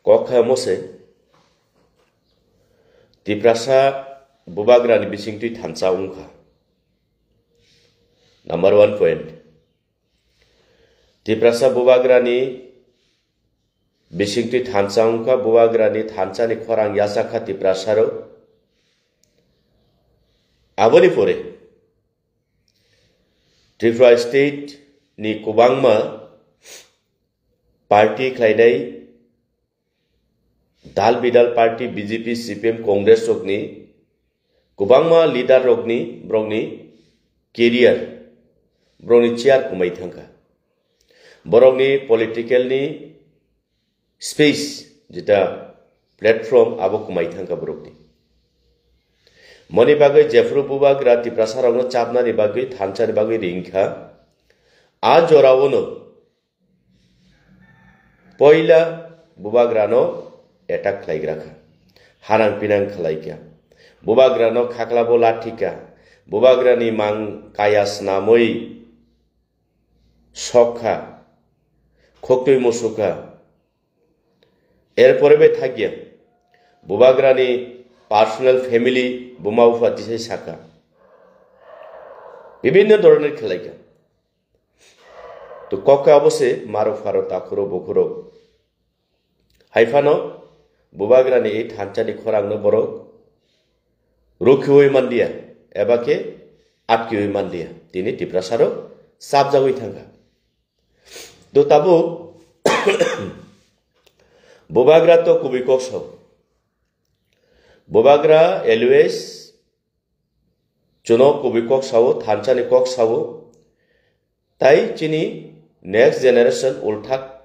Kokha mose Tiprasa Bubagra ni bising tu thansa ungkha. Number 1 point. Tiprasa Bubagra ni bising tu thansa ungkha Bubagra ni thansa ni khorang yasakha Tiprasa ro. Aboni pore. Tripura state ni kubangma party khlainai Dal Bidal Party, BJP, CPM, Congress rokni, kubangma leader rokni, brongni, career, brongni chair kumai thangka. Borongni political ni space, jita platform abo kumai thangka borokni. Moni bagai Jeffro Bubagra Tiprasa rongno chapna ni bagai thancha ni bagai ringkha. A jorawono. Poila Bubagra no attack khlaigraka harang pinang khlaikya Bubagra no khaklabo lathika Bubagra ni mang kayas namoi shokha khoktoi mosuka erpore be thagya Bubagra ni personal family bumau fatisai saka bibhinno dhoroner khlaikya to kokke obose maro faro takuro bokuro haifano Bubagra ni thancha ni khorang no borok rokhioi mandia ebake atkioi mandia tini Tiprasa ro sabjagoi thanga to tabo Bubagra to kubikok saw Bubagra always chuno kubikok saw thancha ni kok saw tai chini next generation ulthak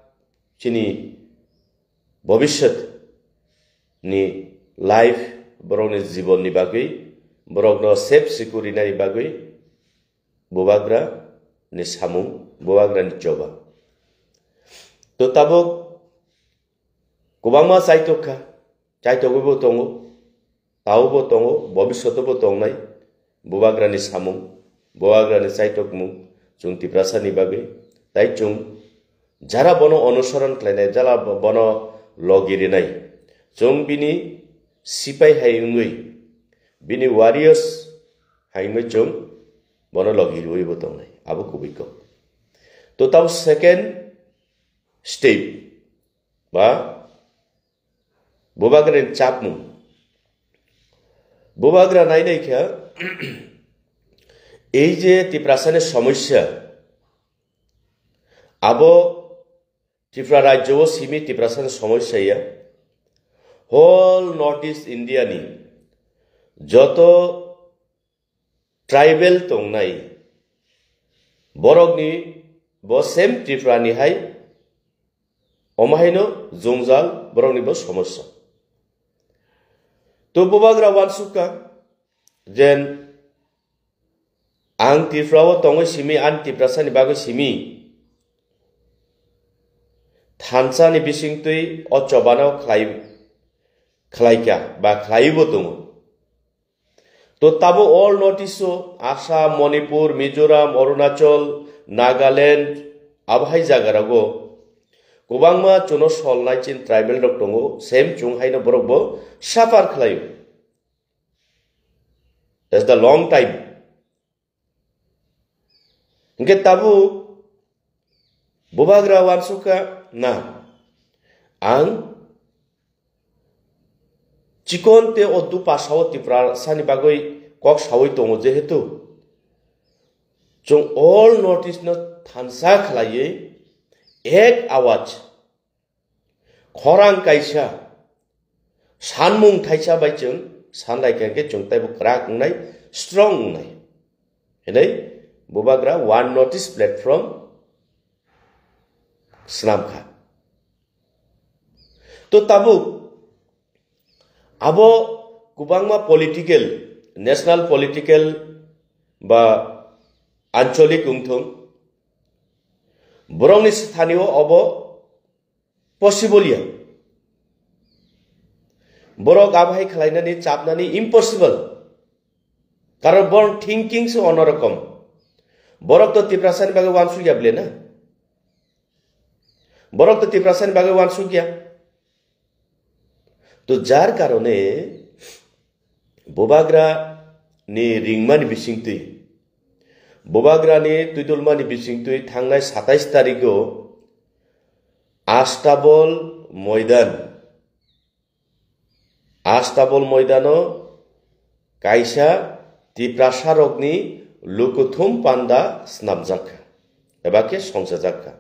chini bhabishyat ni life borok ni jibon ni bagui borok no safe security ni bagui Bubagra ni samung Bubagra ni joba to tabok kubangma saitokha bo tongo tau bo tongo bhabishyat bo tongnai Bubagra ni samung Bubagra ni saitokmu chung Tiprasa ni bagui tai chung jara bono অনুসরণ khlainai jala bono logiri nai Jong bini sipai haingui bini warriors haingui jong bono logiri oi botong nai abo kubiko to tab second step ba Bubagra ni chapmu Bubagra nai nai kya ei je Tiprasa ni samasya abo Tripura rajyo simi Tiprasa ni samasya ya whole Northeast India ni joto tribal tongnai borok ni bo same Tripura ni hai omahaino jongjal borok ni bo samasya to Bubagra wansuka jen ang Tripura o tongo simi an Tiprasa ni bago simi thancha ni bisingtui o chobano khlaikya ba khlaibo tongo to tabo all notice Assam Manipur Mizoram Arunachal Nagaland abhai jagarago kubangma chuno solnai chin tribal rok tongo same chung haino borok bo suffer khlaio that's the long time inge tabu Bubagra wansuka na ang Chikon te odu pasao Tiprasa ni bagoi kok sawoi tongo jehetu chung all notice no thansa khlaiye ek awaj khorang kaisa sanmung thaisa bai chung sanlai ke chung tai bu krak nai strong nai henai Bubagra one notice platform snamkha to tabu abo kubangma political national political ba ancholik ungthong borongni sthanio obo possible ya borok abhai khlainani chapnani impossible karon born thinking so onorakom borok to Tiprasa ni bagai wansu ya ble na borok to Tiprasa ni bagai wansu ya তো যার কারণে বোবাগ্রা ni ringmani bisingtui bobagrani tuidulmani bisingtui thangnai 27 tarikho Astabol moidano kaisa tiprasarokni lukuthum panda snapjaka ebake songsajaka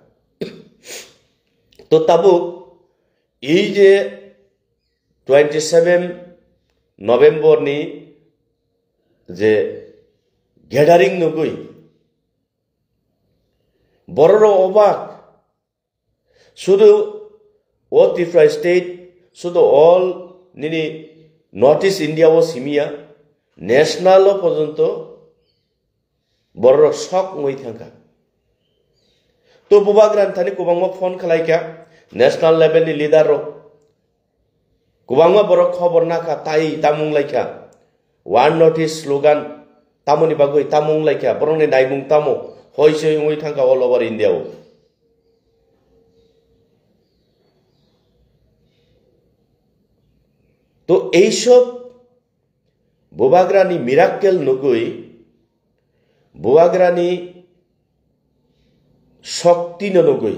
to tabu ei je 27 November ni যে gathering নগৈ বড় অবাক শুধু ও Tripura state শুধু all নিনি north east India ও সিমিয়া national পর্যন্ত বড় শক মই থাকা তো বুবাগ্রান থানি কুবাংমা ফোন খালাইকা ন্যাশনাল লেভেলনি লিডার কুবাংমা বড় খবর নাকা তাই তামুং Laika One notice slogan tamoni bagoi tamung laika borongni naimung tamo hoise ngoi thangka all over India o to eisob bobagrani miracle nugoi bobagrani shokti nugoi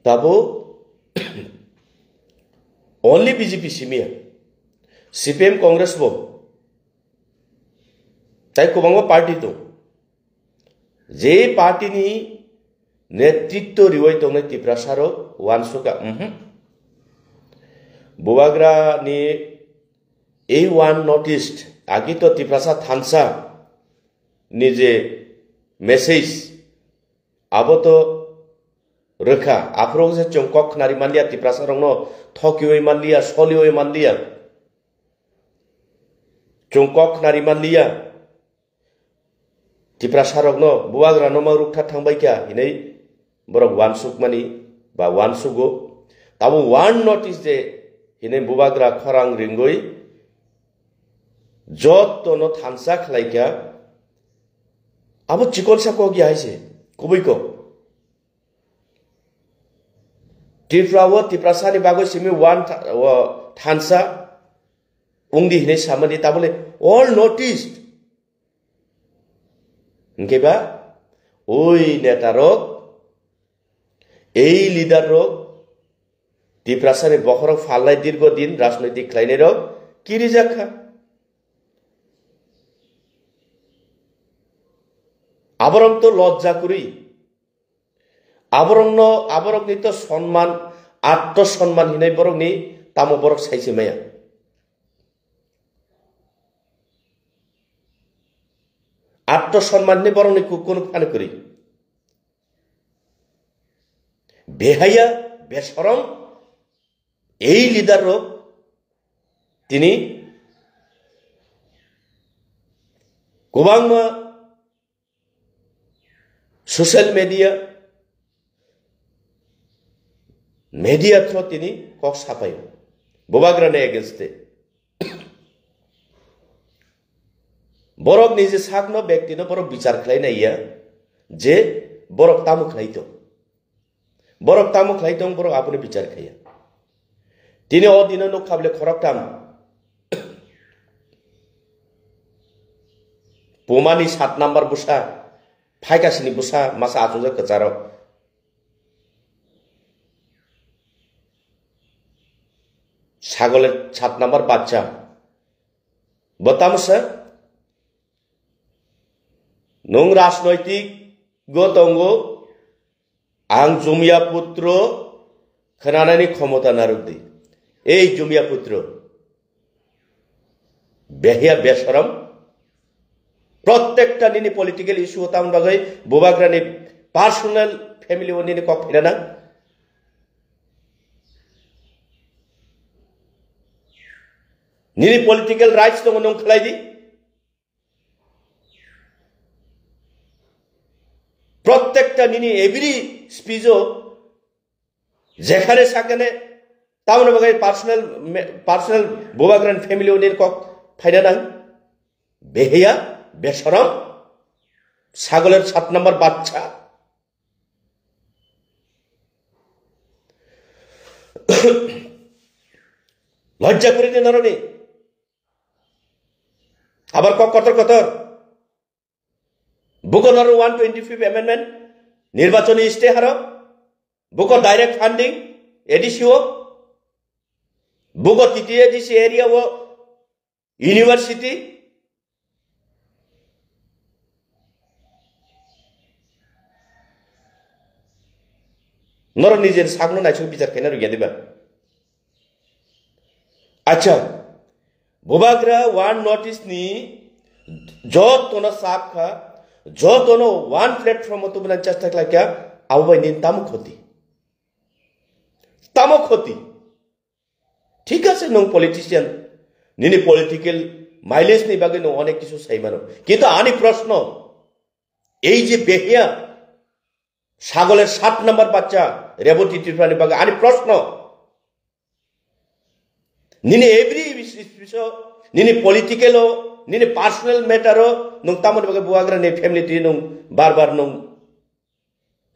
tabo only BJP simia CPM Congress bo তাই কোবাংবা party তো যে party নি নেতৃত্ব রিওই তংনে ত্রিপ্রাসারক ওয়ানসুকা বুবাগ্রা নি এই one নটিস্ট আগে তো ত্রিপ্রাসা থানসা নিজে মেসেজ আবত রেখা আফরং যে চংকক নারি মানলিয়া ত্রিপ্রাসারং ন থকিওই মানলিয়া সলিওই মানলিয়া চংকক নারি মানলিয়া ত্রিপ্রাসারক ন বুয়াগ্রা নমা রুকথা থাংবাইকা হিनै বরক ওয়ানসুক মানি বা ওয়ানসুগো তাবো ওয়ান নটিস যে হিनै বুবাগ্রা খরাং রিঙ্গই যত ন থানসা খালাইকা আবো চিকলসা কো গিয়া হাইছে কবইকো ত্রিপুরাও ত্রিপ্রাসানি বাগো সিমি ওয়ান থানসা উংদি হিनै সামনি তাবলে all নটিসড Ngeba oi netarok ei leader rok tiprasani bokhorok falnai dirgo din rajnoitik khlainai rok kirijakha aborong to lojja kuri aborong ni to সম্মান আত্মসম্মান hinai borok ni tamo borok saise maya আত্মসম্মান নে বরং কোন ফানে করি বেহাইয়া বেশরম এই leader তিনি গোবাংমা social media throw তিনি কক সাপাই বোবাগ্রানে এগেনস্টে বরক নিজে সাকনো ব্যক্তি ন বরক বিচার খাইনা ইয়া যে বরক তামু খাইতো বরক আপনি বিচার খাইয়া তিনি অদিন ন খাবলে খরকটাম পোমানি 7 নাম্বার বুসা ফাইকাসিনি বুসা মাসা আচুজা কচার ছাগলের 7 নাম্বার বাচ্চা বতামসা নং রাজনৈতিক গতঙ্গ আং জমিয়া পুত্র খনানানি ক্ষমতা নারুদি এই জমিয়া পুত্র বেহিয়া বেশরম প্রত্যেকটা নিনি পলিটিক্যাল ইস্যু হতাম বাগৈ বুবাগ্রানি পার্সোনাল ফ্যামিলি ওনিনি কক ফিরানা নিনি পলিটিক্যাল রাইটস দङ নং খলাইদি প্রত্যেকটা নিনি এভরি স্পিচও যেখানে সাকানে তামন বাগাই পার্সোনাল বুবাগ্রান ফ্যামিলি ওনির কক ফাইনা নাং বেহিয়া বেশরম ছাগলের 7 নাম্বার বাচ্চা লজ্জা করে দিন নরনি আবার কতর কতর বুকনর 125 অ্যামেন্ডমেন্ট নির্বাচনী ইস্তেহার বুক ডাইরেক্ট ফান্ডিং এডিসিও বুক তৃতীয় এডিসি এরিয়া ও ইউনিভার্সিটি নর নিজের সাগনো নাইছো বিচার কেন রুগিয়া দিবা আচ্ছা বুবাগ্রা ওয়ান নোটিস নি যতন সাবখা যতন ওয়ান প্ল্যাটফর্ম তো বনা চেষ্টা ক্লাকিয়া আবাই নিন তামো ক্ষতি ঠিক আছে নং পলিটিশিয়ান নিনি পলিটিক্যাল মাইলেজ নি বাগে নং অনেক কিছু সাইমানো কিন্তু আনি প্রশ্ন এই যে বেহিয়া ছাগলের 7 নম্বর বাচ্চা রেবতী ত্রিপুরানি বাগে আনি প্রশ্ন নিনি এভরি বিষয় নিনি পলিটিক্যাল নিনি পার্সোনাল ম্যাটার নং তামর বাগে বুয়াগ্রা নে ফ্যামিলি টি নং বারবার নং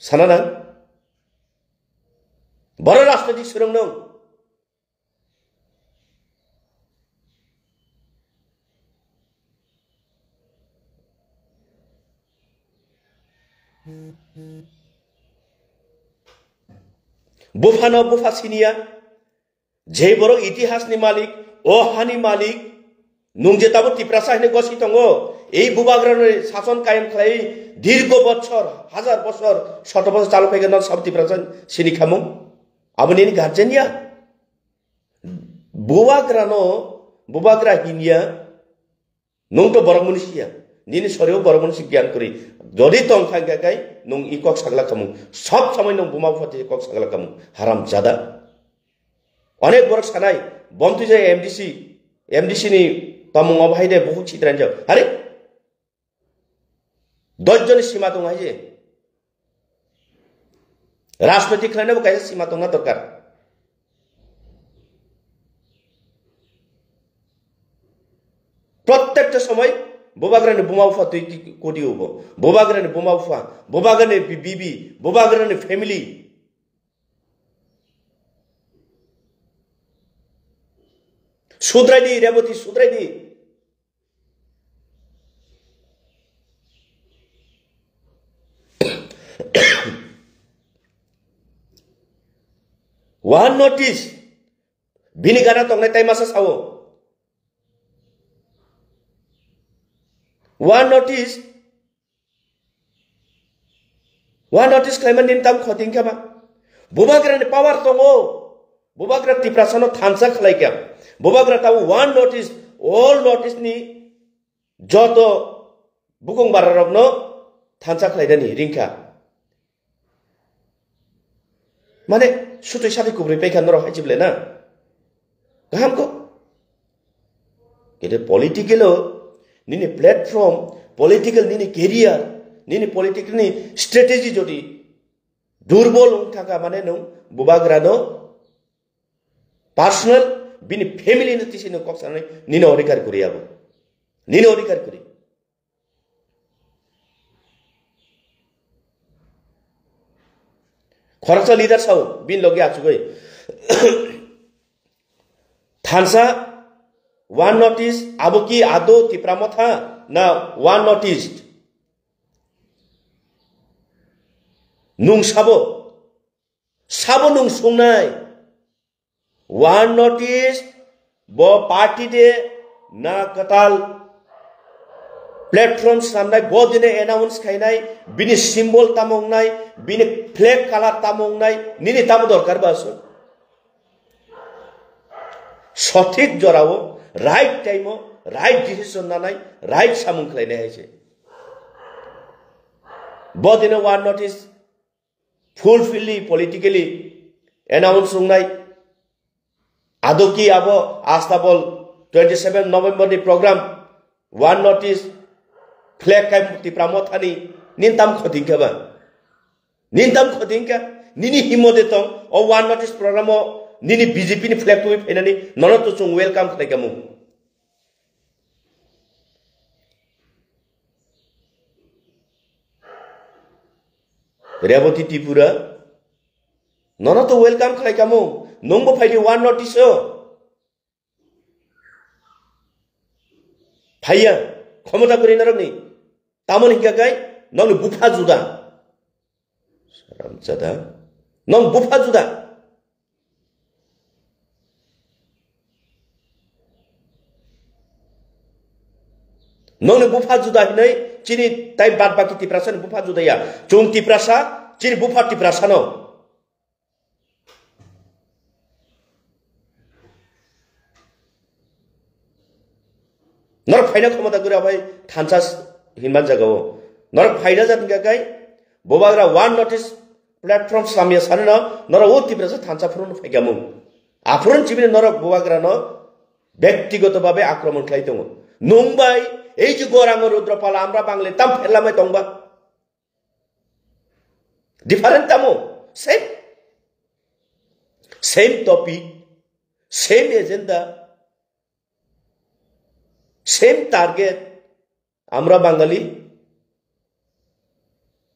সানানা বড় রাজনৈতিক সুরং নং বুফানো বুফা সিনিয়া যে বড় ইতিহাসনি মালিক ও হানি মালিক নুং যে তাবো ত্রিপ্রাসা হিনে গছি দङ এই বুবাগ্রানের শাসন কায়েম খালাই দীর্ঘ বছর হাজার বছর শত বছর চালু ফাইগেন সব ত্রিপ্রাসা সিনি খামু আবনি গার্জেনিয়া বুবাগ্রা হিনিয়া নুং তো বড় মনুষ্যিয়া নিনি সরেও বড় মনুষ্য জ্ঞান করি যদি তং খাই নুং ই কক সাগলা খামু সব সময় নুং বুমা ফাতে কক সাগলা খামু হারাম জাদা অনেক বড় সানাই বমতু যে এমডিসি নি তামুং অভাইদে বহু চিত্রান যাও আরে 10 জন সীমা দङ যে রাজনৈতিক খাইনাবো কাইসা সীমা দङ দরকার প্রত্যেকটা সময় বুবাগ্রানি বুমা উফা তুই কি কোডি হব বুবাগ্রানি বুমা উফা বুবাগ্রানি বিবি বুবাগ্রানি ফ্যামিলি সুদ্রাইদি রেবতী সুদ্রাইদি ওয়ান নোটিস বিনিগানা তংনাই টাইমাসা সাও ওয়ান নোটিস ক্লাইমান দিন তাম খতিং খাবা বুবাগ্রানি পাওয়ার দङ বুবাগ্রা ত্রিপ্রাসানো থানসা খালাইকা বুবাগ্রা তাও ওয়ান নোটিস অল নোটিস নি যত বুকুং বারারবনো থানসা খালাইদানি রিংকা মানে সুতই সাথে কুবরি পেখান রহাইছিবলে না গাহাম কো কিন্তু পলিটিক্যাল নিনি প্ল্যাটফর্ম পলিটিক্যাল নিনি কেরিয়ার নিনি পলিটিক্যাল নি স্ট্র্যাটেজি যদি দুর্বল থাকা মানে নং বুবাগ্রানো পার্সোনাল বিনি ফ্যামিলি নতিসিনো কক্সানে নিনো অধিকার করি আবো নিনো অধিকার করি খরচা লিডার সাও বিন লগে আছুগৈ থানসা ওয়ান নোটিস আবো কি আদো ত্রিপ্রামথা না ওয়ান নোটিস নুং সাবো নুং সংনাই ওয়ান নোটিস ব পার্টি দে না কতাল প্ল্যাটফর্ম সামনাই ব দিনে অ্যানাউন্স খাইনাই বিনি সিম্বল তামংনাই বিনি ফ্ল্যাগ কালার তামংনাই নিনি তাম দরকার বাসো সঠিক জরাও রাইট টাইমো রাইট ডিসিশন নানাই রাইট সামুং খাইনাই হাইছে ব দিনে ওয়ান নোটিস ফুলফিলি পলিটিক্যালি অ্যানাউন্স সংনাই আদৌ কি আবো আস্তাবল 27 নভেম্বর नि প্রোগ্রাম ওয়ান নোটিস ফ্ল্যাগ কাই মুক্তি প্রামথানি নিনতাম খদিংকাবা নিনি হিমদে তং ও ওয়ান নোটিস প্রোগ্রাম নিনি বিজেপি नि ফ্ল্যাগ তুই ফেনানি ননত চং ওয়েলকাম খাইকামু রেবতী ত্রিপুরা ননত ওয়েলকাম খাইকামু নংবো ফাইদি ওয়ান নোটিস ফাইয়া ক্ষমতা করি না রকনি তামন হিংগাকাই নং বুফা জুদা সারামজাদা নং বুফা জুদা নং বুফা জুদা হিनै চিনি তাই বাদ বাকি টিপ্রাসা বুফা জুদায়া চুং টিপ্রাসা চিনি বুফা টিপ্রাসা ন নর ফাইনা ক্ষমতা করে ভাই থানসা হিনমান জাগাও নর ফাইনা জাতিন গাকাই ববাগ্রা ওয়ান নোটিস প্ল্যাটফর্ম সামিয়া সানে না নর ও টিপ্রাসা থানসা ফুরন ফাইগামু আফরন চিবিনে নর ববাগ্রা ন ব্যক্তিগতভাবে আক্রমণ খাই দङ নংবাই এই যে গৌরাঙ্গ রুদ্রপাল আমরা বাংলা তাম ফেললামে তংবা ডিফারেন্ট তামো same topic same agenda same target আমরা বাঙালি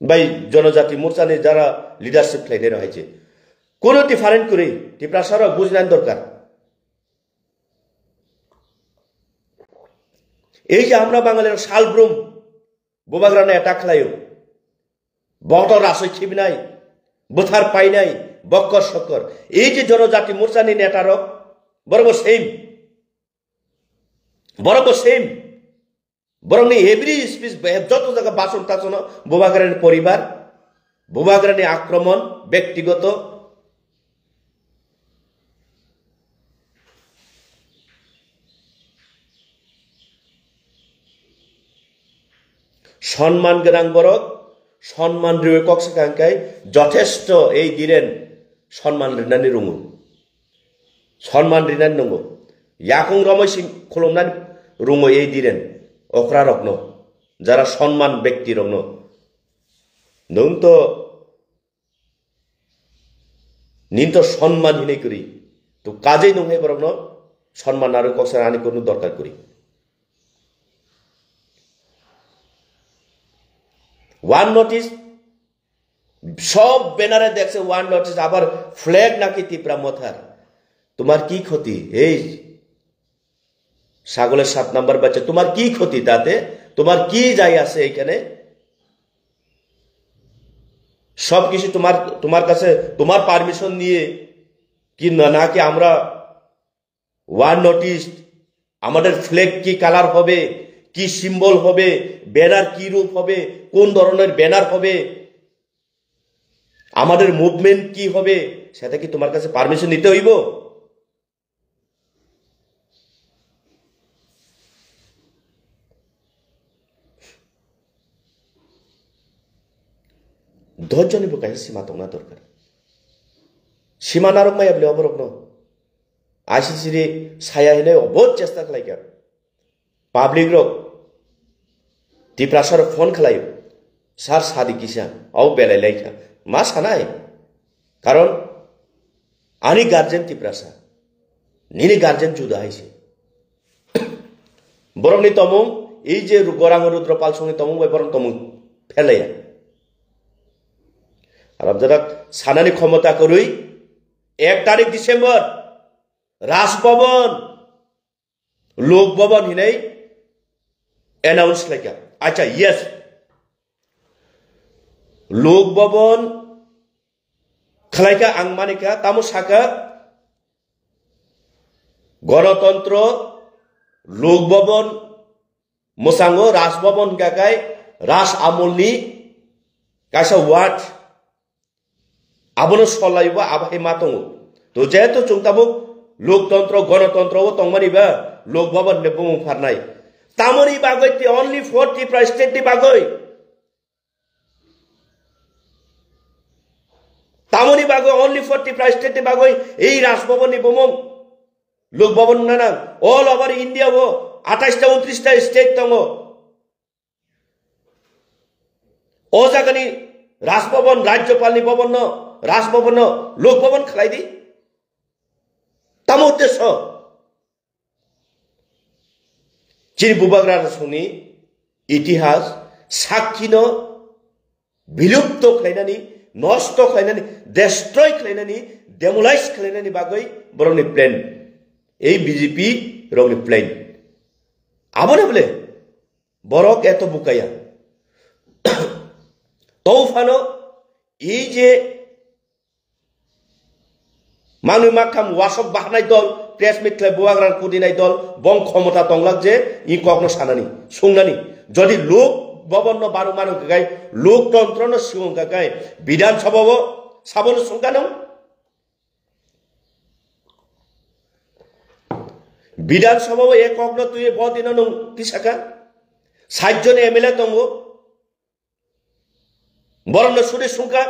বাই জনজাতি মোর্চানি যারা লিডারশিপ খাইনে রয়েছে কোন ডিফারেন্ট করে টিপ্রাসার বুঝনান দরকার এই যে আমরা বাঙালির শালব্রুম বোবাগ্রানে অ্যাটাক খালাইও বটর রাসই খিবিনাই বোথার পাইনাই বক্কর শক্কর এই যে জনজাতি মোর্চানি নেতারক বরং সেম বরং এভরি স্পিচ যত জায়গা বাসন টাসন বোবাগ্রানি পরিবার বোবাগ্রানি আক্রমণ ব্যক্তিগত সম্মান গোনাं বরক সম্মান রিওয়ে কক্সকাंकाय যথেষ্ট এই দিরেন সম্মান রিনানি রঙু সম্মান রিনানি নঙ্গো ইয়াকুং রমসিং খলমনানি রঙো এই দিরেন অকরা রকন যারা সম্মান ব্যক্তি রকন নং তো নিন তো সম্মান হিনে করি তো কাজেই নহে বরং সম্মান আর কক্সা আনি কোনো দরকার করি ওয়ান নোটিস সব ব্যানারে দেখছে ওয়ান নোটিস আবার ফ্ল্যাগ নাকি টিপরা মথার তোমার কি ক্ষতি এই ছাগলের 7 নাম্বার বাচ্চা তোমার কি ক্ষতি তাতে তোমার কি যায় আছে এখানে সব কিছু তোমার কাছে তোমার পারমিশন নিয়ে কি নাকি আমরা ওয়ান নোটিস আমাদের ফ্ল্যাগ কি কালার হবে কি সিম্বল হবে ব্যানার কি রূপ হবে কোন ধরনের ব্যানার হবে আমাদের মুভমেন্ট কি হবে সেটা কি তোমার কাছে পারমিশন নিতে হইব ধৈর্য নিব কাছে সীমা তো না দরকার সীমা নারক মাই বলে অবরক ন আইসিসি ছায়া হিনে বহুত চেষ্টা খালাইকা পাবলিক রক টিপ্রাসার ফোন খালাयो সার সাদি কিসা আও বেলাই লাইকা মা সানাই কারণ আনি গার্জেন টিপ্রাসা নিনি গার্জেন জুদা হইছে বরংনি তমং এই যে গৌরাঙ্গ রুদ্রপাল সঙ্গে তমং বরং তমং ফেলাইয়া আর আপনারা সানানি ক্ষমতা করুই 1 তারিখ ডিসেম্বর রাজভবন লোকভবন হিনাই অ্যানাউন্স লাইকা আচ্ছা ইয়েস লোকভবন খালাইকা আংমানিকা তামো সাকা গণতন্ত্র লোকভবন মোসাঙ্গ রাজভবন গাকাই রাজ আমলনি কাইসা ওয়াট আবনো সলাইবা আবাই মাতং তো যেহেতু চুংতাবো লোকতন্ত্র গণতন্ত্র ও তংমানিবা লোকভবন নেবো ফারনাই তামনি বাগৈ তি অনলি 40 প্রাইস স্টেট দি বাগৈ তামনি বাগৈ অনলি 40 প্রাইস স্টেট দি বাগৈ এই রাজভবন নি বমং লোকভবন নানা অল ওভার ইন্ডিয়া ও 28টা 29টা স্টেট দङ ও জাগানি রাজভবন রাজ্যপালনি ভবন রাজভবন লোকভবন খালাই দি তাম উদ্দেশ্য চিনি বুবাগ্রা শুনি ইতিহাস সাক্ষীন বিলুপ্ত খাইনানি নষ্ট খাইনানি ডেস্ট্রয় খাইনানি ডেমোলাইজ খাইনানি বাগৈ বরংনি প্ল্যান এই বিজেপি রংনি প্ল্যান আবনে বলে borok eto bukaya tofano এই যে মানুষ মাখাম ওয়াসক বাহানাই দল প্রেস মিট খাই বুয়াগ্রান কুদিনাই দল বং ক্ষমতা তংলাক যে ই কখনো সানানি সুংনানি যদি লোক ভবন বারো মানুষ গাই লোকতন্ত্র সিং গাই বিধানসভা সাবন সুংগানো বিধানসভা এক অগ্ন তুই বদিন নং কিসাকা 60 জন এমএলএ দङ বরং সুরে সুংকা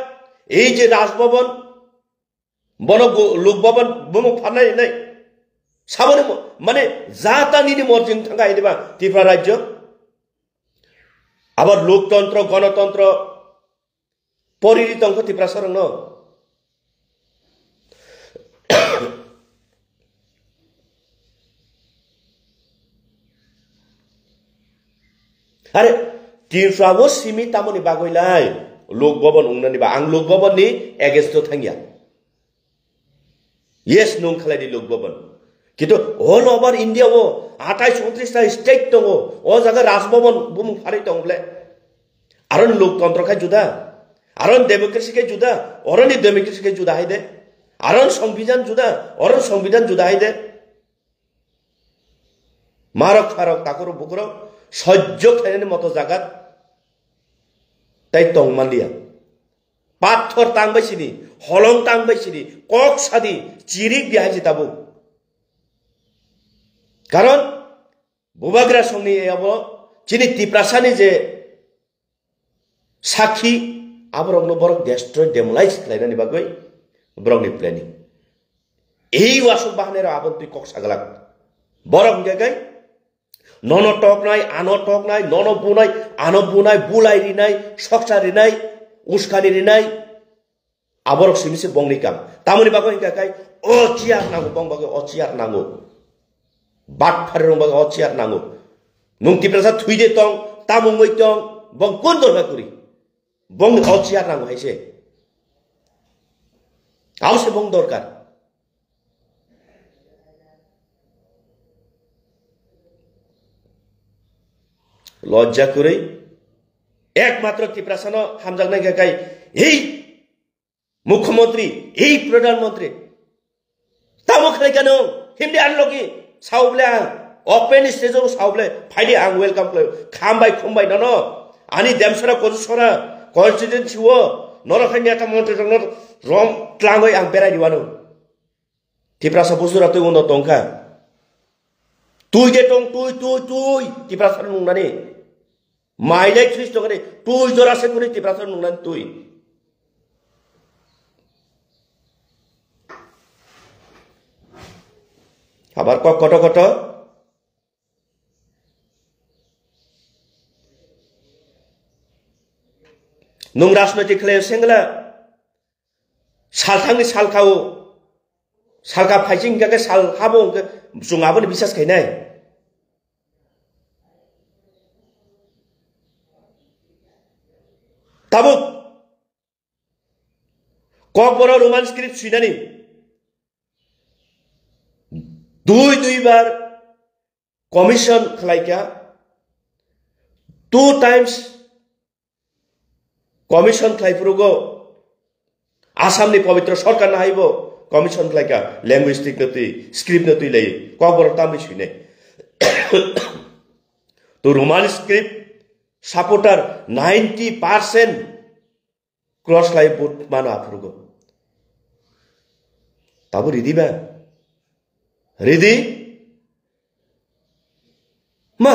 এই যে রাজভবন বন লোকভবন বমুক ফানাই নাই সাবনে মানে জাতানিনি মর্জিং থাকা এদিবা ত্রিপুরা রাজ্য আবার লোকতন্ত্র গণতন্ত্র পরিণত অঙ্ক ত্রিপুরা সরং আরে ত্রিপুরাবো সিমি তামনি বাগইলাই লোকভবন উংনানি বা আং লোকভবননি against থাঙ্গিয়া Yes, nung khalai di lok baban. Kito all over India wo 28-29 state dong o jaga rajbhaban bum phari dong ble. Aron loktantra khai juda. Aron democracy khai juda. Oroni democracy khai juda haide. Aron সংবিধান juda. Oron সংবিধান juda haide. Marok pharok takoro bukro সহ্য খাইনে মতো জাগাত তাই tong mandia. পাথর টাংবাইছিনি Hollong টাংবাইছিনি cock সাদি চিরিক বিহাইছি তাবো কারণ বুবাগ্রা সংনি এব চিনি ত্রিপ্রাসানি যে সাক্ষী আবরং বরক ডেস্ট্রয় ডেমোলাইজ লাইনানি বাগৈ ব্রংনি প্ল্যানিং এই ওয়াসক বাহানের আবন তুই কক সাগলাক বরক জায়গায় নন টক নাই আনো টক নাই নন বুনাই আনো বুনাই বুলাইরি নাই সকসারি নাই উস্কানি নাই আবরক সিমিসে বংনি কাম তামনি বাগো ইনকা কাই ও চিয়ার নাঙ্গো বং বাগো ও চিয়ার নাঙ্গো বাট ফারে রং বাগো ও চিয়ার নাঙ্গো নুংতি প্রাসা থুইদে তং তামুঙ্গই তং বং কোন দরকার করি বং ও চিয়ার নাঙ্গো হাইছে आवश्यक बंग दरकार लज्जा करे एकमात्र ত্রিপুরাসান হামজাগনাই গাই এই মুখ্যমন্ত্রী এই প্রধানমন্ত্রী তামুখলে কেন হিমদি আনলকি সাউবলে ওপেন স্টেজও সাউবলে ফাইডি আং ওয়েলকাম প্লে খামবাই খুমবাই নন আনি দেমসরা কজসরা কনস্টিটিউয়েন্সি ও নরখানি একটা মন্ত্রী রম ক্লাঙ্গই আং বেড়াই দিওয়ানো ত্রিপুরাসা বুজুরা তুই উন্ন টংকা তুই যে টং তুই তুই তুই ত্রিপুরাসা নুংনানি মাইলাই ত্রিশ টকা তুই জরাসে করে ত্রিপুরাসা নুংনানি তুই আবার কট কট নুং রাজনৈতিক খেলে সেঙ্গলা সালথাंनि सालखाओ सालखा फाइजिं गाके साल हाबो जुङाबो बिसास खायनाय ताबो ककबर रोमान स्क्रिप्ट सुइनानि दुई बार कमिशन खलाइका 2 टाइम्स कमिशन खलाइफुरुगो आसामनि पवित्र सरकार नाहाइबो कमिशन खलाइका लैंग्वेजिक नति स्क्रिप्ट नति लै ककबर तामि सुइने तो रोमान स्क्रिप्ट सपोर्टर 90% क्रॉस लाइव वोट मानो आफुरुगो ताबो रेडी बा रेडी मा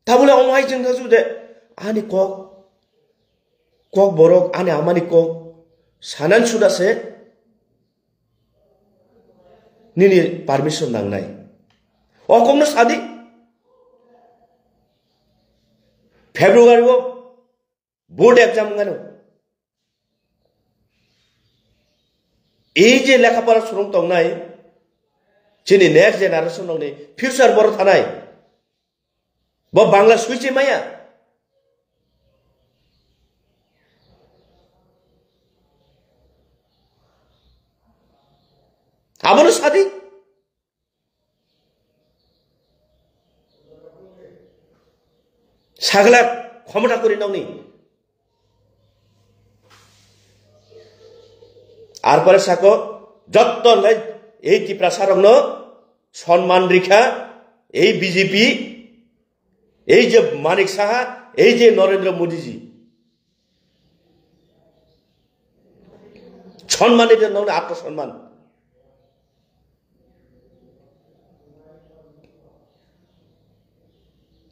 ताबोले अमाइ जों थासुदे आनि कक बरक आनि आमानि कक सानान सुदासे निनि पारमिशन नांनाय अकमनो सादि फेब्रुवारी वो बोर्ड एग्जाम गानो এই যে লেখাপড়া সুরং তংনাই চিনি নেক্সট জেনারেশন নংনি ফিউচার বড় থানাই ব বাংলা সুইচে মায়া আবনো সাদি সাগলা ক্ষমতা করে নাওনি আর পরে সাকো যত এই ত্রিপুরা সারগ্ন সম্মান রেখা এই বিজেপি এই যে মানিক সাহা এই যে নরেন্দ্র মোদীজি সম্মান এটা নাও আত্মসম্মান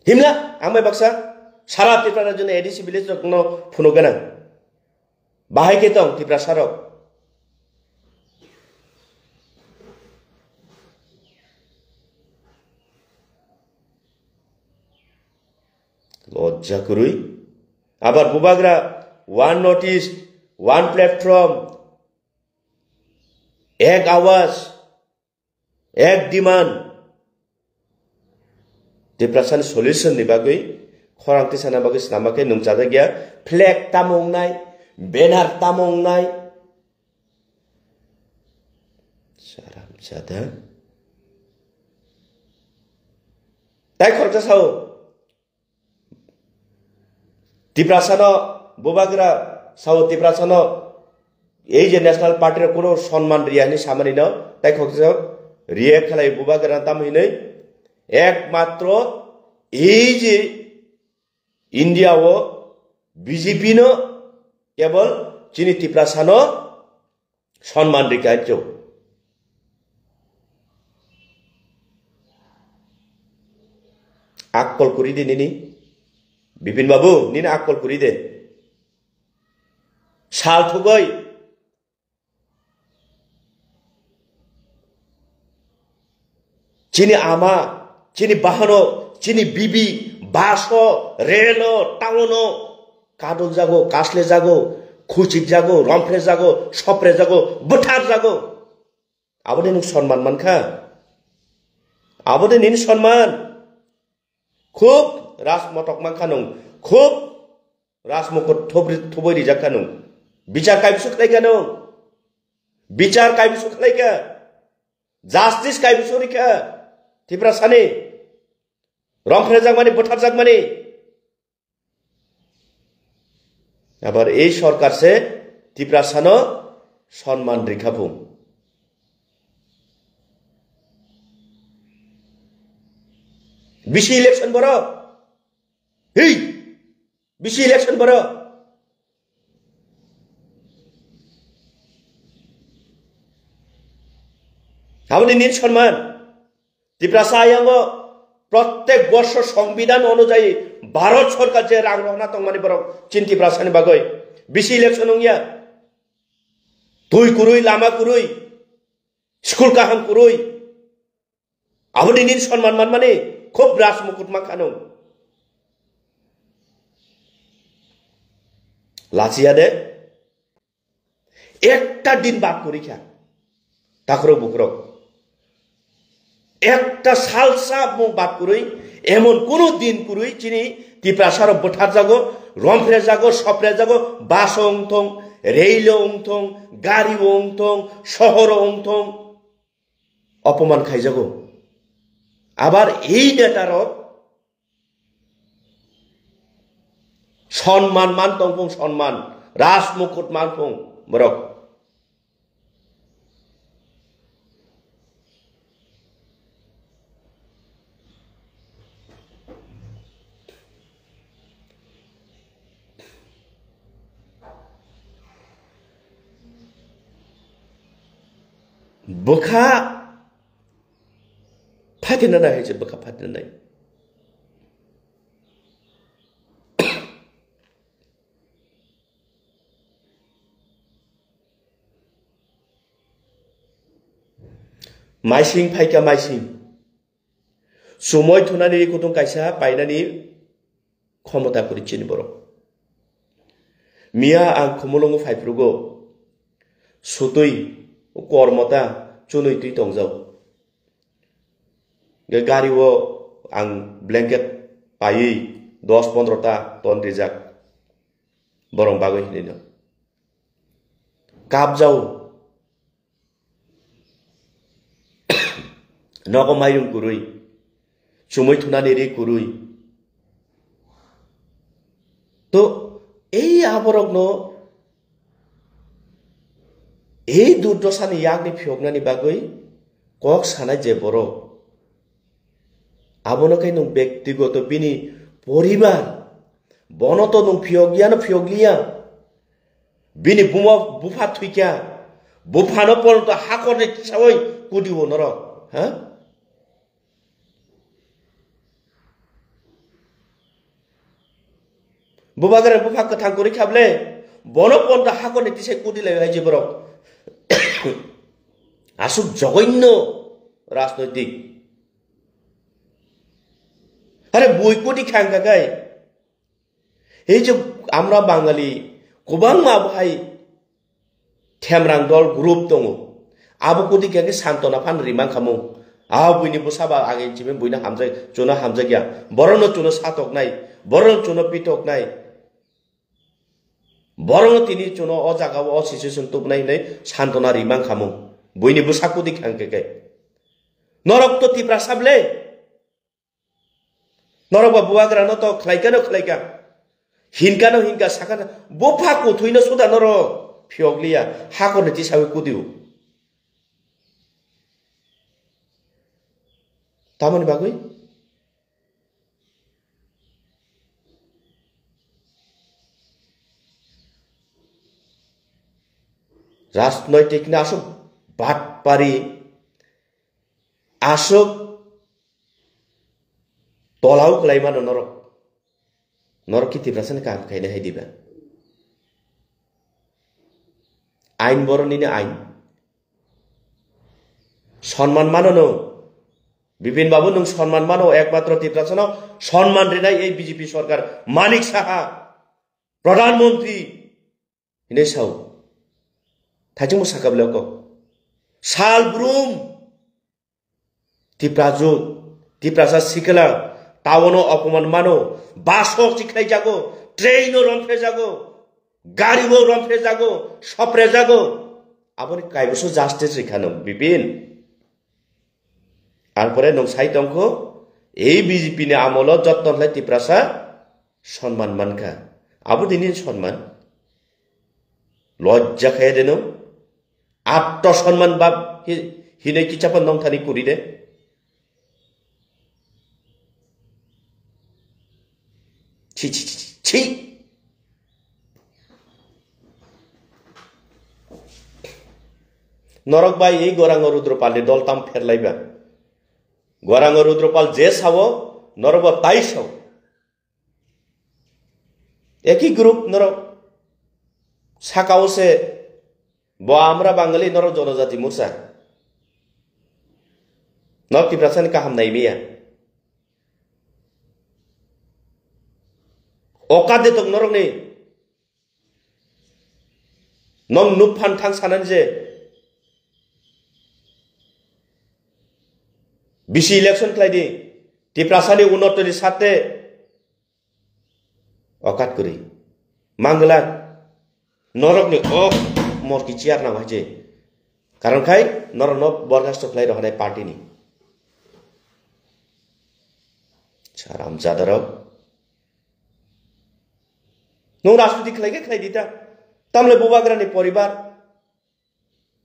হিমলা আমায় বাক্সা সারা ত্রিপুরার জন্য এডিসি ভিলেজ কোনো ফোনো গোনাं বাহাইকে দं ত্রিপুরা সারক লজ্জা করুই আবার বুবাগ্রা ওয়ান নোটিস ওয়ান প্ল্যাটফর্ম এক আওয়াজ এক ডিমান্ড ত্রিপুরাসানি সলিউশন नि बागै खरांथि साना बागै स्नामाखै नोंजादा गैया फ्लेग तामंनाय बेनार तामंनाय साराम जादा ताई खरचा साव ত্রিপুরাসানো বুবাগ্রা সাও ত্রিপুরাসানো এই যে ন্যাশনাল পার্টির কোনো সম্মান রিয়ানি সামানি নাও তাই খরচা রিয়া খেলাই বুবাগ্রা তামহিनै একমাত্র এই যে ইন্ডিয়া ও বিজেপি নো কেবল চিনি ত্রিপুরাসানো সম্মান রেখাইছো আক্কল করি দে নিনি বিপিন বাবু নিনে আক্কল করি দে সাল থুগই চিনি আমা চিনি বাহানো চিনি বিবি বাসো রেলো টাউনো কাদল জাগো কাসলে জাগো খুচিক জাগো রমফ্রে জাগো সপ্রে জাগো বুঠার জাগো আবদে নों সম্মান মানখা আবদে নিন সম্মান খুব রাজমতক মানখা নों খুব রাজমকট থবই রিজাখা নों বিচার কাইবিসু খালাইখা नों বিচার কাইবিসু খালাইখা জাস্টিস কাইবিসু রিখা ত্রিপুরাসানি রমফ্রে জাগমানি বুঠার জাগমানি আবার এই সরকার সে ত্রিপুরাসানো সম্মান রেখা বুং বিসি ইলেকশন বড় হেই বিসি ইলেকশন বড় আমাদের নিন সম্মান ত্রিপুরাসায়াঙ্গ প্রত্যেক বর্ষ সংবিধান অনুযায়ী ভারত সরকার যে রাং রহনা তংমানি বরং চিন ত্রিপুরাসানি বাগৈ বিসি ইলেকশন নংয়া তুই কুরুই লামা কুরুই স্কুল কাহাম কুরুই আবদি নিন সম্মান মান মানে খুব রাস মুকুট মাখানো লাচিয়া দে একটা দিন বাদ করিখা তাকরো বুকরক একটা সালসা বাদ করি এমন কোন দিন করি চিনি ত্রিপুরাসার বুঠার জাগো রমফ্রে জাগো সপ্রে জাগো বাস অংথং রেল অংথং গাড়ি অংথং শহর অংথং অপমান খাই যাগো আবার এই নেতার সম্মান মান তংফং সম্মান রাস মুকুট মানফং বরক বখা ফাটিনা না হয়েছে বখা ফাটিনা নাই মাইসিং ফাইকা মাইসিং সময় থুনানি কুতুং কাইসা পাইনানি ক্ষমতা করিছিনি বড় মিয়া আং খমলঙ্গ ফাইফ্রুগো সুতই কর্মতা চুনুই তুই তংজাও গাড়িও आं ब्लैंकेट पाई 10-15टा टन रिजाक बरं बागै हिनो काप जाऊ नगो माइरुं कुरुई सुमै थुनानि रि कुरुई তো এই আবরগ্ন এই দুর্দশানি ইয়াগনি ফিয়গনানি বাগৈ কক সানাই যে বড় আবনকাই নং ব্যক্তিগত বিনি পরিবার বনত নং ফিয়গলিয়া বিনি বুমা বুফা থুইকা বুফানো পর্যন্ত হাকরে সবাই কুদিব নর হ্যাঁ বুবাগারে বুফা কথাং করি খাবলে বন পর্যন্ত হাকরে তিসাই কুদিলে হয় যে বড় আসুক জঘন্য রাজনৈতিক আরে বই কোটি খাঙ্গাগাই এই যে আমরা বাঙালি গোबां মাবহাই थेमरां दल ग्रुप दङ आबो कोदि के सान्तना फान रिमां खामु आ बुइनि बुसाबा आगे जिमे बुइना हामजे जोना हामजे गया बरनो जोनो सातक नाय बरनो जोनो पिटक नाय बरनो तिनि जोनो अ जागाव अ सिचुएशन तुबनाय नै सान्तना रिमां खामु बुइनि बुसाखौ दि खांके नरक तो तिप्रा साबले नरक बुवाग्रानो तो खलाइका हिनका साका बोफा कुथुइनो सुदा नरक फियगलिया हाकरनि तिसावे कुदिउ तामनि बागै राजनैतिक ना आसुक बाटपारी आसुक तलाउ खलाइमानो नरक कितिफ्रासने काम खाइने हाइदिबा आईन बरनिनो आईन सम्मान मानो बिपिन बाबू नों सम्मान मानो एकमात्र तिप्रासनो सम्मान रेनाय এই বিজেপি সরকার মানিক সাহা প্রধানমন্ত্রী ইনে সাউ थाइजों साकाबलेक साल ब्रुम तिप्रासा सिकला टाउनो अपमान मानो बासो चिखाइ जागो ट्रेनो रमफे जागो गाड़ीबो रमफे जागो सप्रे जागो आबनि काइबसो जास्टिस रिखानो बिपिन आरपरे नों साइतंखो এই বিজেপি ने আমল যত্নলাই तिप्रासा सम्मान मानखा आबो दिनि सम्मान लज्जा खाय देनो आत्मसम्मान बाब हिने किचापन नंथानि कुरि दे छि नरक बाई এই গরাঙ্গ রুদ্রপালের দলতাম ফেরলাইবা গরাঙ্গ রুদ্রপাল যে সাবো নরক তাই সাও একই গ্রুপ নরক সাকাও সে ब আমরা বাঙালি নর জনজাতি মুরসা নরকি প্রাসানি কাহাম নাই মিয়া অকাদে তক নরক নেই নং নুফান থাং সানান যে বিসি ইলেকশন ক্লাইদি টিপ্রাসানি উন্নতরি সাথে অকাত করি মাংলা নরক নি ও मोर की चियार ना भाजे कारण खाई नर न बर्खास्त खलाई रहने पार्टी नि छाराम जादरव नो राजनीति खलाई दिता तमले बुबाग्रानि परिवार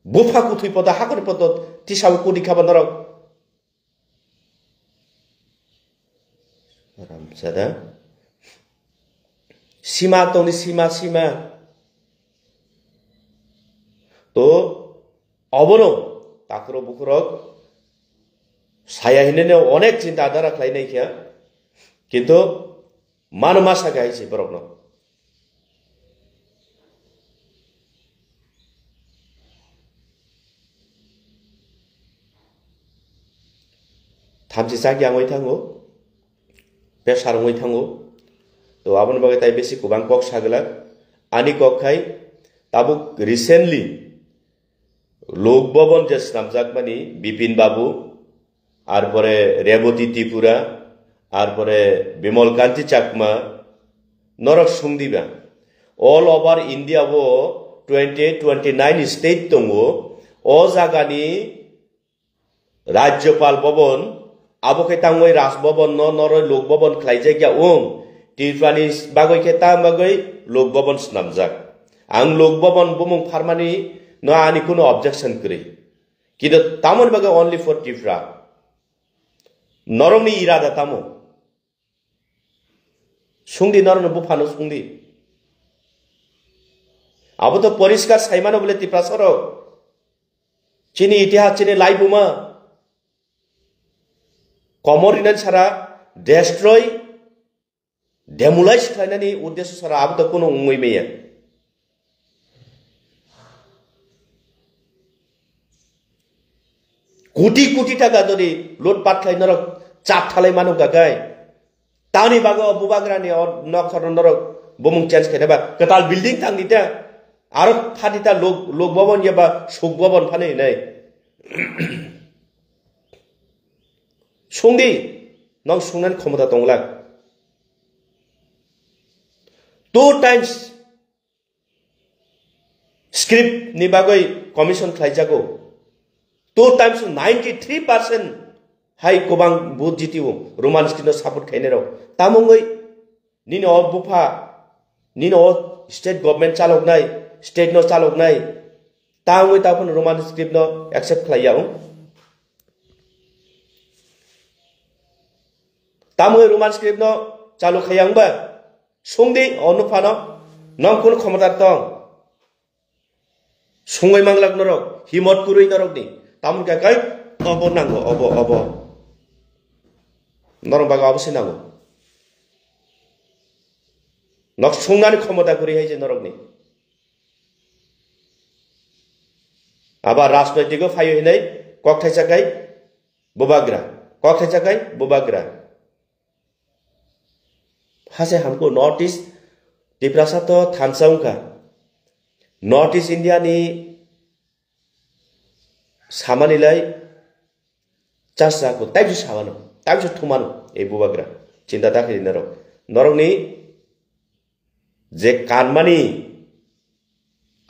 बुफा कुथुइ पद हाकनि पद तिसाव कुदि खाबा नरक राम जादा सीमा तोनि सीमा तो अबनो ताकरो बुखरक साया हिने अनेक चिंता धारा खलाइनाय खिया किन्तु मान मासा गायसे बरकनो थामसि सागि आंगै थांगो बे सारंगै थांगो तो आबन बागै ताइ बेसि गोबां कक सागला आनि कक खाय ताबुक रिसेंटली लोक भवन जे स्नामजाक मानी बिपिन बाबू आर परे रेवती त्रिपुरा आर परे बिमल कांति चाकमा नरक सुंदीबा ऑल ओवर इंडिया वो 29 स्टेट दंगो ओ जागानि राज्यपाल भवन आबोखे तांगै राजभवन न नर लोक भवन खलाइजे गया ओं Tirifrani bagoi ke tam bagoi lok bobon snamjak ang lok bobon bumung pharmani no ani kuno objection kri kido tamon bagoi only for Tirifra norongni irada tamo sungdi norong bufano sungdi abo to poriskar saimano bole Tirifra soro chini itihas chini laibuma komorinan sara destroy demolish khlainani uddesho sara abo to kono ungoi meya crore crore টাকা যদি লুটপাট খাইনরক চাপ থালাই মানুষ গাগাই তানি বাগো বুবাগ্রানি নখর নরক বমুং change খাইবা কতাল building থাংনিতা আর ফাটিতা লোক ভবন বা সুখ ভবন ফানে নাই সুংদি নং সুংনান ক্ষমতা দংলা 2 times script ni bagoi commission khlaijago 2 times 93% hai kobang bud jitiwo roman skino support khainero tamongoi nini o bufa nini o state government chalok nai state no chalok nai tangoi tapon roman script no accept khlaiyaw tamoi roman script no chalo khayang ba sungdi onufano nong kun khomotar tong sungoi manglak norok himot kurui norok ni tamun kakai obo nango obo norong baga obo sinango nok sungnani khomota kuri haije norok ni aba rajnoitigo phayo hinai kok thaisakai bobagra hase हमको north east Tirifra to thansang ka north east India ni samani lai chasa ko taiju sawano taiju thumano ei bubagra cinta takhi norong ni je kanmani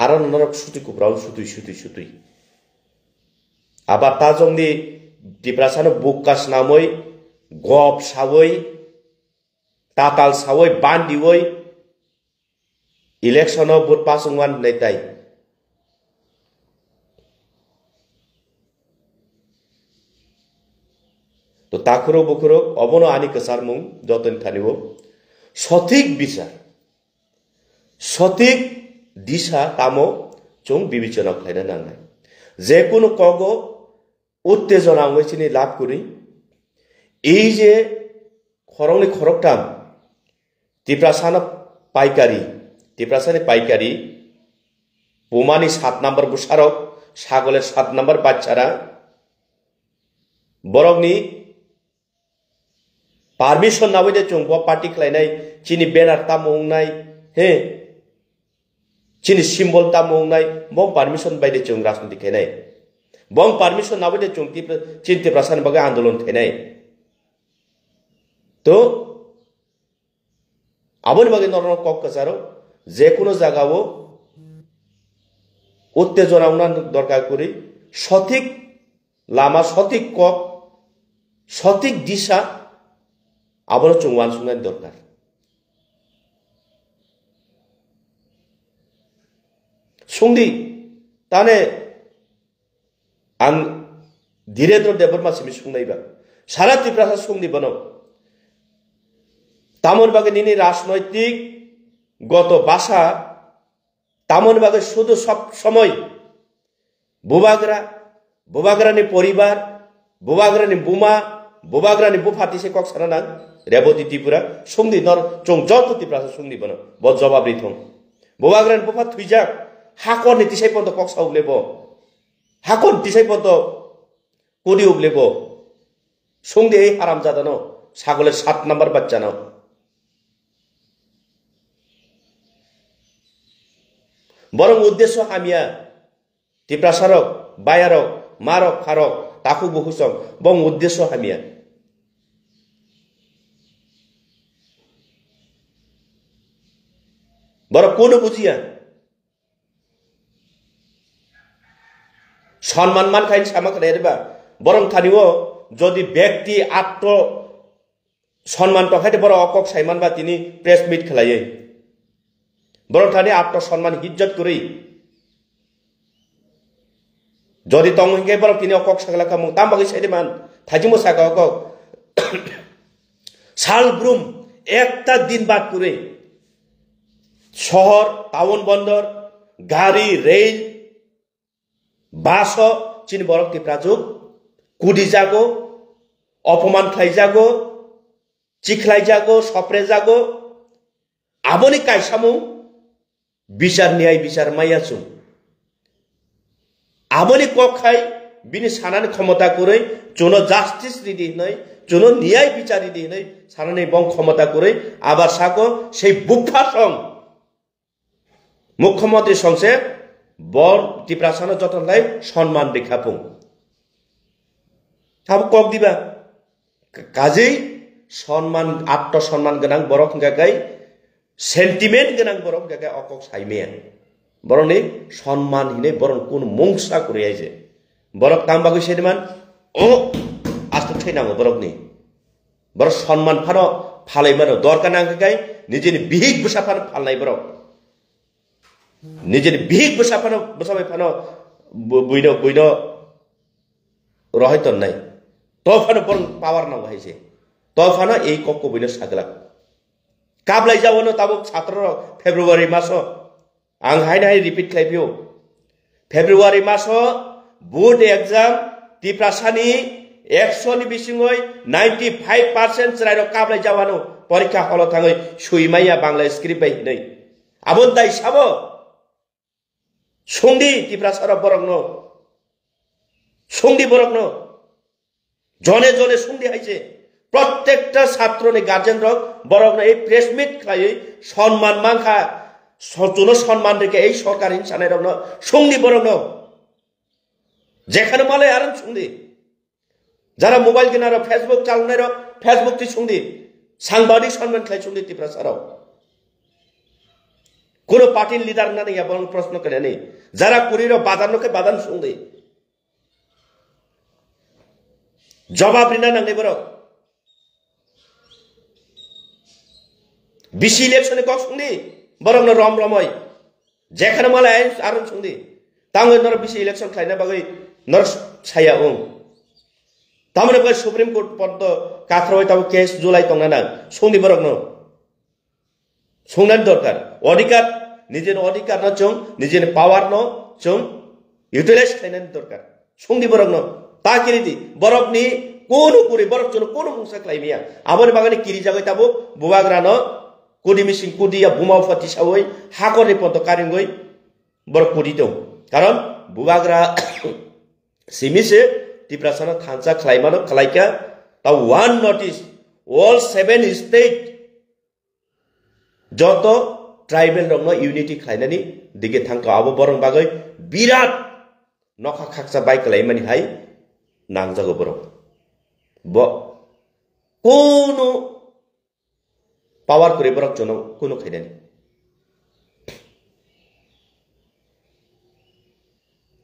aron norok suti ko braun sutui aba tajong ni Tirifra no bukas namoi gop sawoi tatal sawoi bandi woi election of vote pasungwan naitai to takuro bukuro obono ani kesar mung joton thanibo sothik bisar sothik disha tamo chung bibichona khlaina nangnai je kono kogo uttejona ngoichini lab kuri ei je khorongni khoroktam Tirifra sani paikari Pumani 7 number busarok Sagoler 7 number bachara borogni permission nawide chung bo party khlainai chini banner tamongnai he chini symbol tamongnai bong permission baide chung rajniti khainai bong permission nawide chung Tirifra sani baga andolon khainai to aboni bage norno kok kasaro je kono jagao uttejona unan dorkar kori সঠিক lama সঠিক cock সঠিক দিশা আবারো চুংওয়ান সুঙ্গান দরকার সুংদি তানে আং ধীরেন্দ্র দেববর্মা সিমি সুংনাইবা সারা Tirifra সুংদি বনো তামন বাগে নিনি রাজনৈতিক গত বাসা তামন বাগে শুধু সব সময় বুবাগ্রানি পরিবার বুবাগ্রানি বুমা বুবাগ্রানি বুফাতি সে কক সারা নাং রেবতী ত্রিপুরা সুংদি নর চং যত Tirifra সুংদি বনো ব জবাব রিথং বুবাগ্রানি বুফা থুইজাক হাকন নি তিসাই পন্ত কক সাউলেব হাকন তিসাই পন্ত কোদি উবলেব সুংদি এই হারাম জাদানো ছাগলের 7 নাম্বার বাচ্চা নাও বরং উদ্দেশ্য হামিয়া Tirifra sarok bayarok marok kharok taku buhusok bong uddesho hamia boro kono bujia সম্মান মান খাইন সামাক রেবা বরং থানিও যদি ব্যক্তি আত্ম সম্মান টখাইতে বড় অকক সাইমান বা তিনি প্রেস মিট খেলাইয়ে বড় থানে আত্মসম্মান ইজ্জত করি যদি তং হিংগে বড় তিনি অকক সাগলা কামু তাম বাকি সাইদে মান থাইজিমো সাকা অকক সাল ব্রুম একটা দিন বাদ করে শহর টাউন বন্দর গাড়ি রেল বাস চিনি বরক টিপ্রাজুক কুদি যাগো অপমান খাই যাগো চিখলাই যাগো সপরে যাগো আবনি কাইসামু বিচার ন্যায় বিচার মাইয়াছুম আবনি কখাই বিনি সানানি ক্ষমতা করে চুনো জাস্টিস রিদি নয় চুনো ন্যায় বিচার রিদি নয় সানানি বং ক্ষমতা করে আবার সাকো সেই বুকফা সং মুখ্যমন্ত্রী সংসে বর টিপ্রাসানো যতনলাই সম্মান দেখাপুং আবু কক দিবা কাজেই সম্মান আত্মসম্মান গোনাं বরক গাগাই সেন্টিমেন্ট গোনাं বরক গাগাই অকক সাইমেন বরং এই সম্মান হিনে বরং কোন মংসা করে আইছে বরক তামবাগু সেদিমান ও আস্তে থৈনাঙ্গো বরক নি বড় সম্মান ফানো ফালাই মানো দরকার না গাগাই নিজের বিহিক বসা ফানো ফালনাই বরক নিজের বিহিক বসা ফানো বসাবাই ফানো বইনো বইনো রহতন নাই তফানো বরং পাওয়ার নাও হাইছে তফানো এই কক বইনো সাগলা কাবলাই যাবনো তাবো ছাত্র ফেব্রুয়ারি মাস आं हाय रिपिट खालायफियो फेब्रुवारी मास बोर्ड एग्जाम टिप्रासानि 100 नि बिसिङै 95% रायरो काबलाय जावानो परीक्षा हल थाङै सुइमाया बांला स्क्रिप्ट बाय नै आबन दाय साबो संदि टिप्रासार बरगनो संदि बरगनो जने जने संदि हाइছে प्रत्येकटा छात्रनि गार्जियन रक बरगनो এই প্রেস মিট খালাই সম্মান মাংখা সচুন সম্মান রেখে এই সরকারি সানাই রকম সঙ্গী বরং যেখানে মালে আর সঙ্গী যারা মোবাইল কেনার ফেসবুক চালানোর ফেসবুক টি সঙ্গী সাংবাদিক সম্মান খাই সঙ্গী টিপ্রাসারাও কোন পার্টির লিডার না নেই বরং প্রশ্ন করে নেই যারা কুড়ির বাজানোকে বাদান সঙ্গী জবাব রিনা নাঙ্গে বরং বিসি ইলেকশনে কক সঙ্গী বরং রম রময় যেখানে মালাই আর সঙ্গী তাঙ্গে নর বিসি ইলেকশন খাইনা বাগৈ নর ছায়া ওং তামনে বাই সুপ্রিম কোর্ট পর্যন্ত কাথরই তাও কেস জুলাই তংনা না সঙ্গী বরং ন সংনান দরকার অধিকার নিজের অধিকার ন চং নিজের পাওয়ার ন চং ইউটিলাইজ খাইনান দরকার সঙ্গী বরং ন তা কিরিদি বরক নি কোন পুরি বরক চন কোন মুসা ক্লাইমিয়া আবর বাগানে কিরি জাগৈ তাবো বুবাগ্রা ন कुदी मिसिं कुदिया बुमाव फाति सावै हाकरनि पन्त कारिंगै बर कुदी दं कारण बुबाग्रा सिमिसे टिप्रासाना थांसा खलाइमानो खलाइका ता वन नोटिस ऑल 7 स्टेट जत ट्राइबल रंग यूनिटी खलाइनानि दिगे थांका आबो बरं बागै बिराट नखा खाकसा बाय खलाइमानि हाय नांजागो बरं ब कोनो पावर करे बरक जनो कोनो खायदानि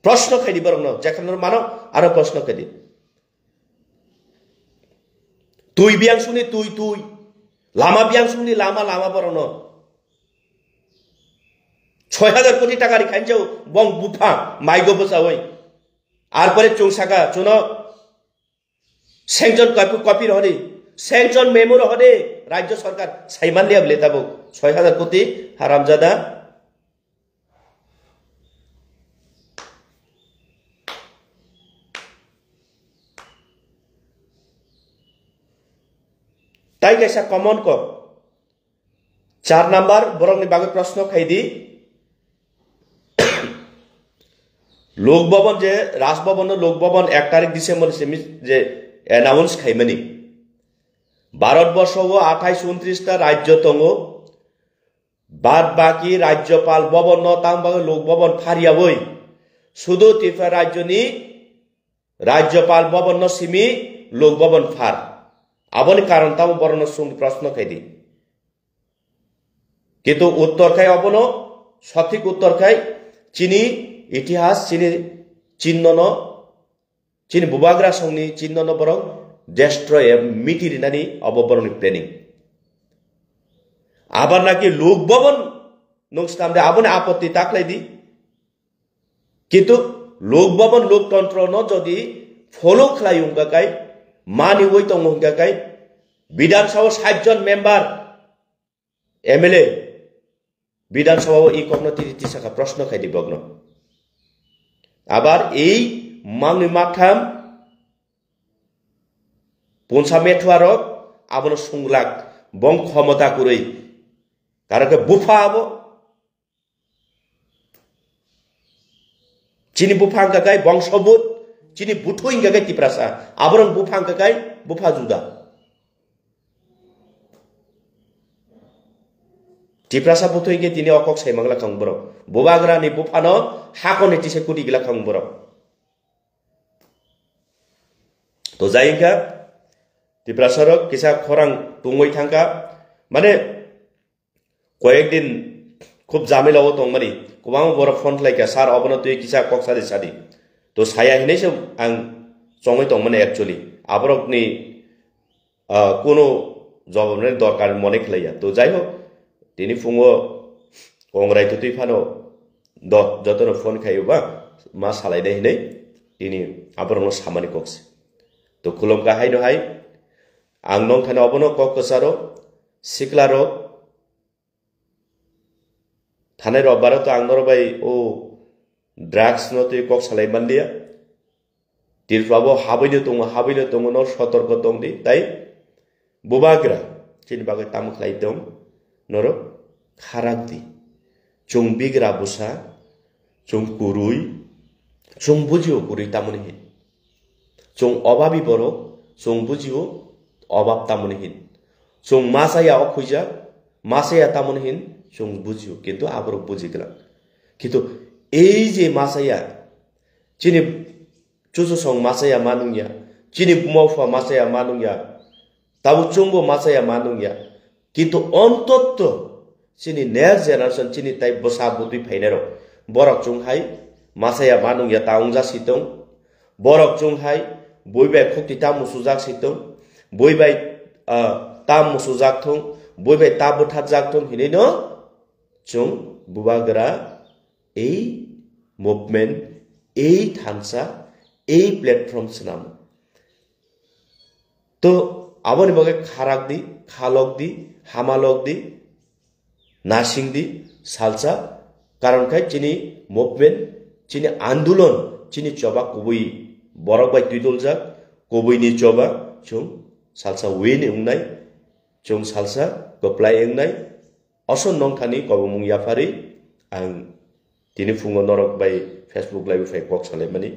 प्रश्न खायदि बरक न जेखान मानो आरो प्रश्न खायदि तुई बियां सुनि तुई तुई लामा बियां सुनि लामा लामा बरक न 6000 কোটি টাকা রিখাইনছো বং বুফা মাইগো বসাওই আর পরে চৌসাকা চুনো সেংজন কপি রহরি সেংজন মেমো রহরে राज्य सरकार साइमान लिया लेता बो 6000 कोटी हरामजादा ताई कैसा कॉमन को 4 नंबर बरंग बागे प्रश्न खाइदी लोक भवन जे राजभवन लोक भवन 1 तारिख डिसेम्बर जे अनाउंस खाइमानी भारतवर्ष 28-29 राज्य दङ बाद बाकी राज्यपाल भवन तांबाग लोक भवन फारियावै सुदु त्रिपुरा राज्यनि राज्यपाल भवन सिमी लोक भवन फार आबनि कारण ताम बरन सुं प्रश्न खाइदि किन्तु उत्तर खाय अबनो सठिक उत्तर खाय चीनी इतिहास चीनी चिन्ह न चीनी बुबाग्रा संनि चिन्ह न बरं destroy mitirinani oboboroni planning abar naki lok bobon nungstamde abone apatti taklai di কিন্তু লোক ভবন লোকতন্ত্র ন যদি ফলো খালাইং গাকাই মানি ওই তং গাকাই বিধানসভা 60 জন মেম্বার এমএলএ বিধানসভা ই কর্মতি তিসাকা প্রশ্ন খাইদি বগ্ন আবার এই মাংনি মাথাম পনসা মেথুয়ারক আবন সুংলাক বং ক্ষমতা কুরই কারকে বুফা আবো Cini bufang kakai bangsobut, cini butuin kakai tiprasa, abrang bufang kakai bufa juda. Tiprasa butuin ke tini okok sai mangla kang bro. Bubagra ni bufano hakon eti se kudi gila kang bro. To zainga tiprasa rok kisa khorang tungoi thangka, mane koyek din খুব জামেলা হতো মানে কোবাং বড় phone Laika সার অবন তুই কিসা cock সাদি সাদি তো সায়া হিনেছে আং চঙই দं মানে অ্যাকচুয়ালি আবরকনি কোনো জবাবের দরকার মনে খেলাইয়া তো যাই হোক তিনি ফুঙো কংরাই তো তুই ফানো যতন ফোন খাইবা মা সালাই দেয় হিনে তিনি আবরনো সামানি ককছে তো খুলম গাহাই নহাই আং নং খানে অবন কক কসারো সিকলারো থানে রবারো তো আংনর বাই ও ড্রাগস নতে কক সালাই মানলিয়া তিরফাবো হাবিলে দङ নর সতর্ক দং দি তাই বুবাগ্রা চিনি বাগে তামুখলাই দং নর খারাক দি চং বিগ্রা বুসা চং কুরুই চং বুজিও কুরুই তামুনি হিন চং অভাবী বড় চং বুজিও অভাব তামুনি হিন চং মাসায়া অখুইজা মাসায়া তামুনি হিন চং বুঝিও কিন্তু আবার বুঝি গেলাম কিন্তু এই যে মাসায়া চিনি চুচু সং মাসায়া মানুংয়া চিনি মফা মাসায়া মানুংয়া তাবু চুংবো মাসায়া মানুংয়া কিন্তু অন্তত চিনি নেক্সট জেনারেশন চিনি তাই বসা বুদ্ধি ফাইনারো বরক চুংহাই মাসায়া মানুংয়া তাউংজা সিতং বরক চুংহাই বইবাই খুক্তি তামু সুজাক সিতং বইবাই তামু সুজাক থং বইবাই তাবু থাজাক থং হিনে ন চং বুবাগরা এই মুভমেন্ট এই থানসা এই প্ল্যাটফর্ম সিনাম তো আবনি বগে খারাক দি খালক দি হামালক দি নাসিং দি সালসা কারণ খাই চিনি মুভমেন্ট চিনি আন্দোলন চিনি চবা কবই বরক বাই তুইদল যাক কবইনি চবা চং সালসা ওয়েন এংনাই চং সালসা গপ্লাই এংনাই অসন নংখানি কবমুং ইয়াফারি আং তিনি ফুঙো নরক বাই ফেসবুক লাইভ ফাই কক সালে মানি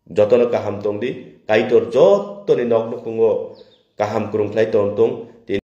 যতন কাহাম তং দি কাইতর যতনি নক নকুঙো কাহাম কুরুংখ্লাই তং তং